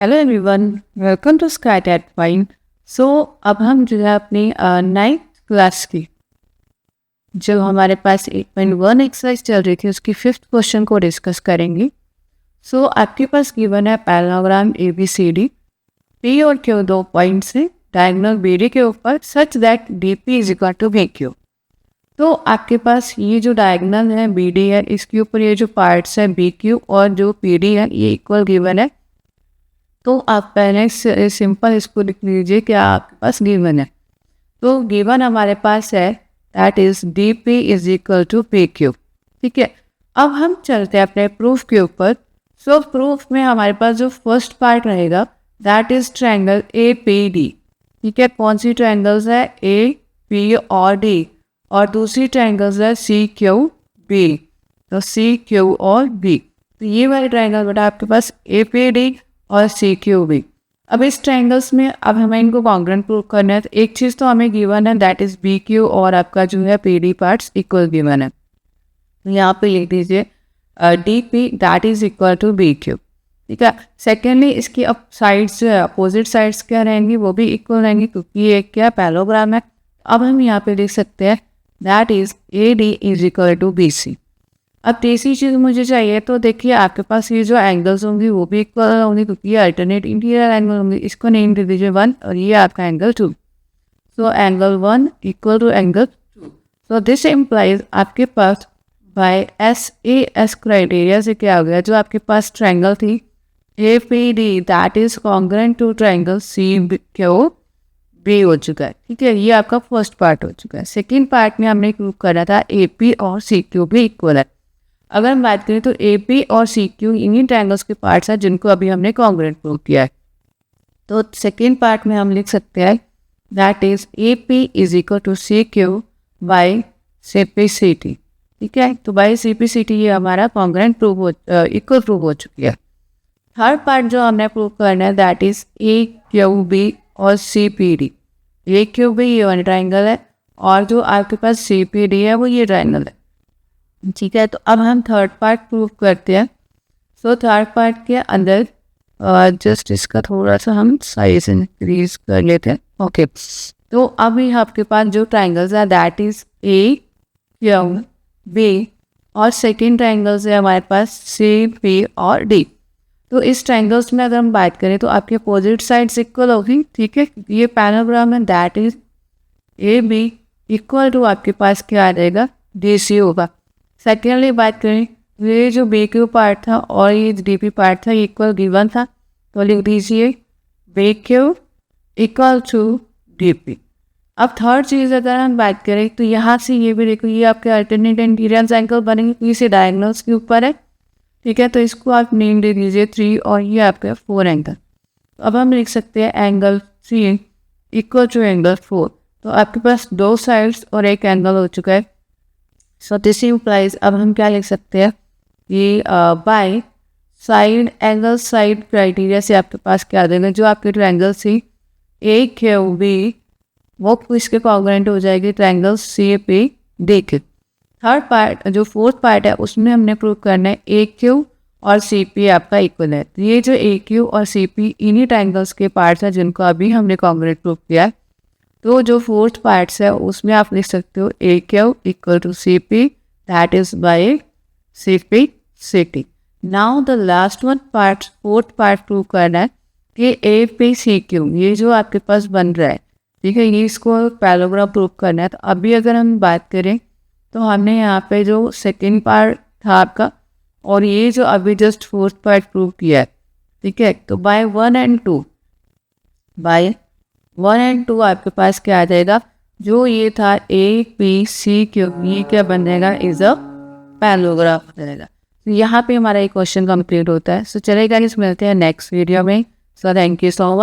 Hello everyone, welcome to sky TET fine. So अब हम जो है अपनी नाइन्थ क्लास की जो हमारे पास 8.1 एक्सरसाइज चल रही थी उसकी फिफ्थ क्वेश्चन को डिस्कस करेंगे। सो आपके पास गिवन है parallelogram A B C D, P और क्यू दो पॉइंट से डायगोनल बी डी के ऊपर such that D P is equal to B Q. तो आपके पास ये जो डायगोनल है बी डी है, इसके ऊपर ये जो पार्ट्स है बी क्यू और जो पी डी है ये इक्वल गिवन है। तो आप पहले सिंपल इसको लिख लीजिए क्या आपके पास गिवन है। तो गिवन हमारे पास है that is D P is equal to P Q. ठीक है, अब हम चलते हैं अपने प्रूफ के ऊपर। सो प्रूफ में हमारे पास जो फर्स्ट पार्ट रहेगा that is triangle A P D. ठीक है, कौन सी ट्रायंगल्स है ए पी और डी, और दूसरी ट्रायंगल्स है सी क्यू बी। तो सी क्यू और बी, तो ये वाले ट्रायंगल बेटा आपके पास ए पी डी और सी क्यू बी। अब इस ट्रायंगल्स में अब हमें इनको कॉन्ग्रुएंट प्रूव करना है। तो एक चीज़ तो हमें गिवन है दैट इज बी क्यू और आपका जो है P D parts equal given है। तो यहाँ पे लिख दीजिए D P that is equal to B Q. ठीक है, सेकेंडली इसकी अब साइड्स जो है अपोजिट साइड्स क्या रहेंगी वो भी इक्वल रहेंगी क्योंकि ये क्या पैराग्राम है। अब हम यहाँ पे लिख सकते हैं that is A D is equal to B C. अब तीसरी चीज़ मुझे चाहिए, तो देखिए आपके पास ये जो एंगल्स होंगी वो भी इक्वल होंगी क्योंकि ये अल्टरनेट इंटीरियर एंगल होंगे। इसको नेम दे दीजिए 1 और ये आपका angle 2। So angle 1 equal to angle 2। So this implies आपके पास by S A S criteria से क्या हो गया, जो आपके पास ट्रायंगल थी A P D that is congruent to triangle C Q B हो चुका है। ठीक है, ये आपका फर्स्ट पार्ट हो चुका है। सेकेंड पार्ट में हमने प्रूव करना था ए पी और सी क्यू भी इक्वल है। अगर हम बात करें तो ए पी और सी क्यू इन्हीं ट्रायंगल्स के पार्ट्स हैं जिनको अभी हमने कॉन्ग्रुएंट प्रूव किया है। तो सेकेंड पार्ट में हम लिख सकते हैं that is A P is equal to C Q by C P C T. ठीक है, तो by C P C T ये हमारा कॉन्ग्रुएंट प्रूव इक्वल प्रूव हो चुकी है। थर्ड पार्ट जो हमने प्रूव करना है that is A Q B और C P D. A Q B ये वाला ट्रायंगल है और जो आपके पास सी पी डी है वो ये ट्रायंगल है। ठीक है, तो अब हम थर्ड पार्ट प्रूव करते हैं। सो थर्ड पार्ट के अंदर जस्ट इसका थोड़ा सा हम साइज इंक्रीज कर लेते हैं। ओके, तो अभी आपके पास जो ट्रायंगल्स है that is A Q B और सेकेंड ट्रायंगल्स है हमारे पास सी पी और डी। तो इस ट्रायंगल्स में अगर हम बात करें तो आपके अपोजिट साइड्स इक्वल होगी। ठीक है, ये पैराग्राम है that is A B equal to आपके पास क्या आ जाएगा डी सी होगा। सेकेंडली बात करें ये जो बी क्यू पार्ट था और ये डी पी पार्ट था ये इक्वल गिवन था, तो लिख दीजिए B Q equal to D P. अब थर्ड चीज़ अगर हम बात करें तो यहाँ से ये भी देखो ये आपके अल्टरनेट इंटीरियर एंगल बनेंगे, तो इसे डायगोनल्स के ऊपर है। ठीक है, तो इसको आप नेम दे दीजिए 3 और ये आपका 4 एंगल। तो अब हम लिख सकते हैं एंगल 3 इक्वल टू एंगल 4। तो आपके पास दो साइड्स और एक एंगल हो चुका है। सो दिस इम्प्लाइज अब हम क्या लिख सकते हैं ये by side angle side criteria से आपके पास क्या देगा, जो आपके ट्रायंगल सी ए क्यू बी वो इसके कॉन्ग्रुएंट हो जाएगी ट्रायंगल सी पी डी के। थर्ड पार्ट जो फोर्थ पार्ट है उसमें हमने प्रूव करना है ए क्यू और सी पी आपका इक्वल है। तो ये जो ए क्यू और सी पी इन्हीं ट्रायंगल्स के पार्ट्स हैं जिनको अभी हमने कॉन्ग्रुएंट प्रूव किया है। तो जो फोर्थ पार्ट्स है उसमें आप लिख सकते हो A Q equal to C P that is by C P C T. Now the last one part fourth part prove करना है कि ए पी सी क्यू ये जो आपके पास बन रहा है। ठीक है, ये इसको पैराग्राफ प्रूव करना है। तो अभी अगर हम बात करें तो हमने यहाँ पे जो सेकेंड पार्ट था आपका और ये जो अभी जस्ट फोर्थ पार्ट प्रूव किया है। ठीक है, तो बाय 1 एंड 2 बाय 1 एंड 2 आपके पास क्या आ जाएगा, जो ये था ए पी सी क्यू ये क्या बन जाएगा इज अ पैराग्राफ हो जाएगा। तो यहाँ पे हमारा एक क्वेश्चन कंप्लीट होता है। सो चलेगा, इस मिलते हैं नेक्स्ट वीडियो में। So thank you so much.